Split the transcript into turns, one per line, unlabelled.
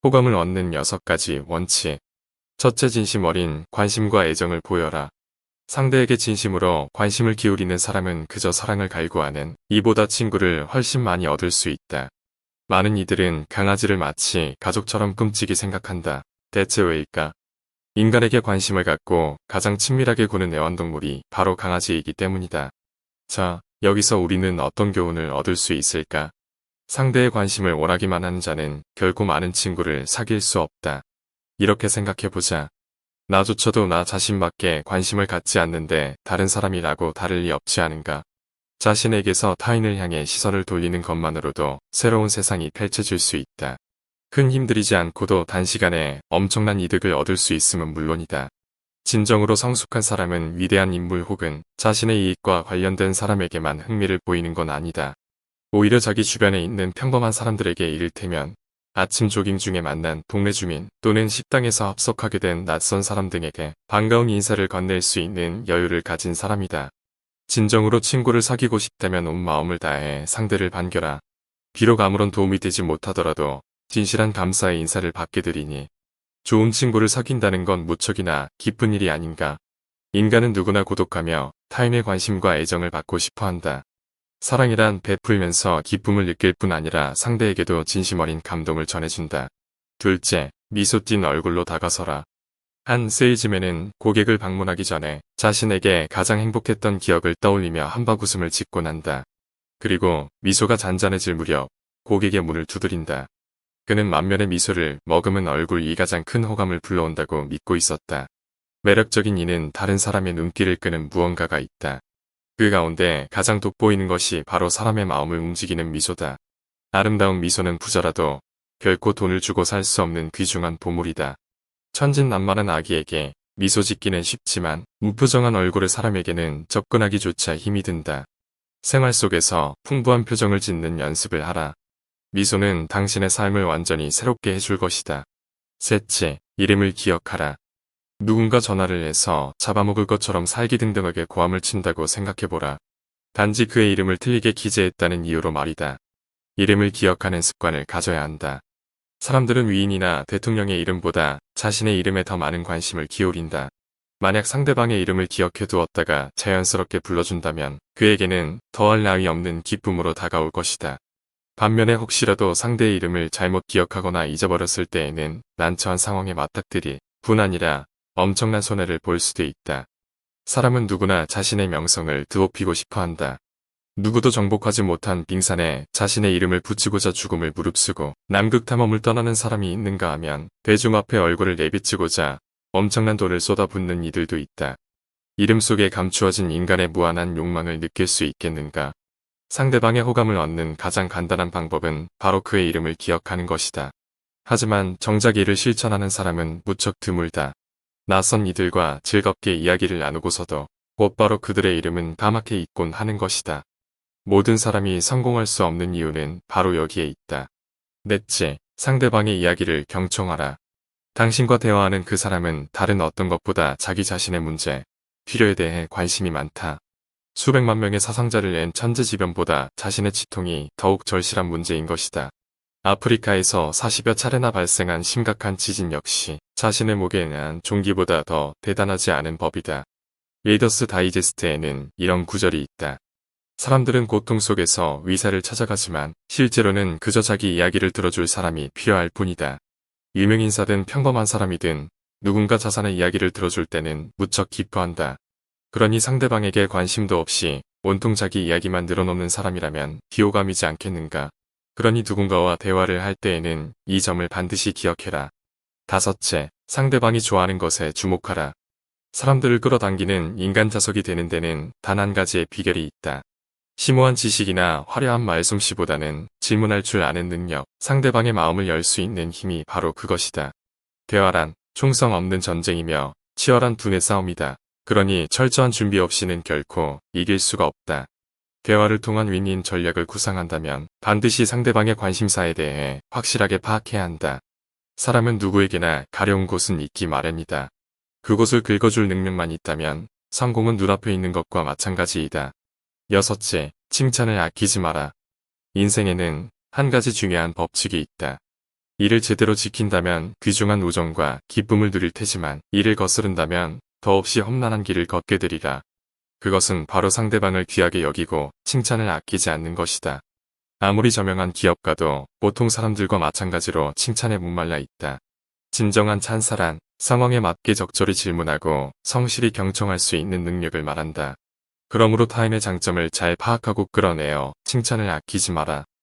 호감을 얻는 6가지 원칙. 첫째, 진심 어린 관심과 애정을 보여라. 상대에게 진심으로 관심을 기울이는 사람은 그저 사랑을 갈구하는 이보다 친구를 훨씬 많이 얻을 수 있다. 많은 이들은 강아지를 마치 가족처럼 끔찍이 생각한다. 대체 왜일까? 인간에게 관심을 갖고 가장 친밀하게 구는 애완동물이 바로 강아지이기 때문이다. 자, 여기서 우리는 어떤 교훈을 얻을 수 있을까? 상대의 관심을 원하기만 하는 자는 결코 많은 친구를 사귈 수 없다. 이렇게 생각해보자. 나조차도 나 자신밖에 관심을 갖지 않는데 다른 사람이라고 다를 리 없지 않은가. 자신에게서 타인을 향해 시선을 돌리는 것만으로도 새로운 세상이 펼쳐질 수 있다. 큰 힘 들이지 않고도 단시간에 엄청난 이득을 얻을 수 있음은 물론이다. 진정으로 성숙한 사람은 위대한 인물 혹은 자신의 이익과 관련된 사람에게만 흥미를 보이는 건 아니다. 오히려 자기 주변에 있는 평범한 사람들에게 이를테면 아침 조깅 중에 만난 동네 주민 또는 식당에서 합석하게 된 낯선 사람 등에게 반가운 인사를 건넬 수 있는 여유를 가진 사람이다. 진정으로 친구를 사귀고 싶다면 온 마음을 다해 상대를 반겨라. 비록 아무런 도움이 되지 못하더라도 진실한 감사의 인사를 받게 되리니 좋은 친구를 사귄다는 건 무척이나 기쁜 일이 아닌가. 인간은 누구나 고독하며 타인의 관심과 애정을 받고 싶어한다. 사랑이란 베풀면서 기쁨을 느낄 뿐 아니라 상대에게도 진심 어린 감동을 전해준다. 둘째, 미소 띤 얼굴로 다가서라. 한 세일즈맨은 고객을 방문하기 전에 자신에게 가장 행복했던 기억을 떠올리며 한바구음을 짓곤 한다. 그리고 미소가 잔잔해질 무렵 고객의 문을 두드린다. 그는 만면의 미소를 머금은 얼굴이 가장 큰 호감을 불러온다고 믿고 있었다. 매력적인 이는 다른 사람의 눈길을 끄는 무언가가 있다. 그 가운데 가장 돋보이는 것이 바로 사람의 마음을 움직이는 미소다. 아름다운 미소는 부자라도 결코 돈을 주고 살 수 없는 귀중한 보물이다. 천진난만한 아기에게 미소 짓기는 쉽지만 무표정한 얼굴의 사람에게는 접근하기조차 힘이 든다. 생활 속에서 풍부한 표정을 짓는 연습을 하라. 미소는 당신의 삶을 완전히 새롭게 해줄 것이다. 셋째, 이름을 기억하라. 누군가 전화를 해서 잡아먹을 것처럼 살기등등하게 고함을 친다고 생각해보라. 단지 그의 이름을 틀리게 기재했다는 이유로 말이다. 이름을 기억하는 습관을 가져야 한다. 사람들은 위인이나 대통령의 이름보다 자신의 이름에 더 많은 관심을 기울인다. 만약 상대방의 이름을 기억해 두었다가 자연스럽게 불러준다면 그에게는 더할 나위 없는 기쁨으로 다가올 것이다. 반면에 혹시라도 상대의 이름을 잘못 기억하거나 잊어버렸을 때에는 난처한 상황에 맞닥뜨릴 뿐 아니라 엄청난 손해를 볼 수도 있다. 사람은 누구나 자신의 명성을 드높이고 싶어한다. 누구도 정복하지 못한 빙산에 자신의 이름을 붙이고자 죽음을 무릅쓰고 남극 탐험을 떠나는 사람이 있는가 하면 대중 앞에 얼굴을 내비치고자 엄청난 돈을 쏟아붓는 이들도 있다. 이름 속에 감추어진 인간의 무한한 욕망을 느낄 수 있겠는가? 상대방의 호감을 얻는 가장 간단한 방법은 바로 그의 이름을 기억하는 것이다. 하지만 정작 이를 실천하는 사람은 무척 드물다. 낯선 이들과 즐겁게 이야기를 나누고서도 곧바로 그들의 이름은 까맣게 잊곤 하는 것이다. 모든 사람이 성공할 수 없는 이유는 바로 여기에 있다. 넷째, 상대방의 이야기를 경청하라. 당신과 대화하는 그 사람은 다른 어떤 것보다 자기 자신의 문제, 필요에 대해 관심이 많다. 수백만 명의 사상자를 낸 천재지변보다 자신의 치통이 더욱 절실한 문제인 것이다. 아프리카에서 40여 차례나 발생한 심각한 지진 역시 자신의 목에 대한 종기보다 더 대단하지 않은 법이다. 리더스 다이제스트에는 이런 구절이 있다. 사람들은 고통 속에서 위사를 찾아가지만 실제로는 그저 자기 이야기를 들어줄 사람이 필요할 뿐이다. 유명인사든 평범한 사람이든 누군가 자신의 이야기를 들어줄 때는 무척 기뻐한다. 그러니 상대방에게 관심도 없이 온통 자기 이야기만 늘어놓는 사람이라면 비호감이지 않겠는가. 그러니 누군가와 대화를 할 때에는 이 점을 반드시 기억해라. 다섯째, 상대방이 좋아하는 것에 주목하라. 사람들을 끌어당기는 인간 자석이 되는 데는 단 한 가지의 비결이 있다. 심오한 지식이나 화려한 말솜씨보다는 질문할 줄 아는 능력, 상대방의 마음을 열 수 있는 힘이 바로 그것이다. 대화란 총성 없는 전쟁이며 치열한 두뇌 싸움이다. 그러니 철저한 준비 없이는 결코 이길 수가 없다. 대화를 통한 윈윈 전략을 구상한다면 반드시 상대방의 관심사에 대해 확실하게 파악해야 한다. 사람은 누구에게나 가려운 곳은 있기 마련이다. 그곳을 긁어줄 능력만 있다면 성공은 눈앞에 있는 것과 마찬가지이다. 여섯째, 칭찬을 아끼지 마라. 인생에는 한 가지 중요한 법칙이 있다. 이를 제대로 지킨다면 귀중한 우정과 기쁨을 누릴 테지만 이를 거스른다면 더없이 험난한 길을 걷게 되리라. 그것은 바로 상대방을 귀하게 여기고 칭찬을 아끼지 않는 것이다. 아무리 저명한 기업가도 보통 사람들과 마찬가지로 칭찬에 목말라 있다. 진정한 찬사란 상황에 맞게 적절히 질문하고 성실히 경청할 수 있는 능력을 말한다. 그러므로 타인의 장점을 잘 파악하고 끌어내어 칭찬을 아끼지 마라.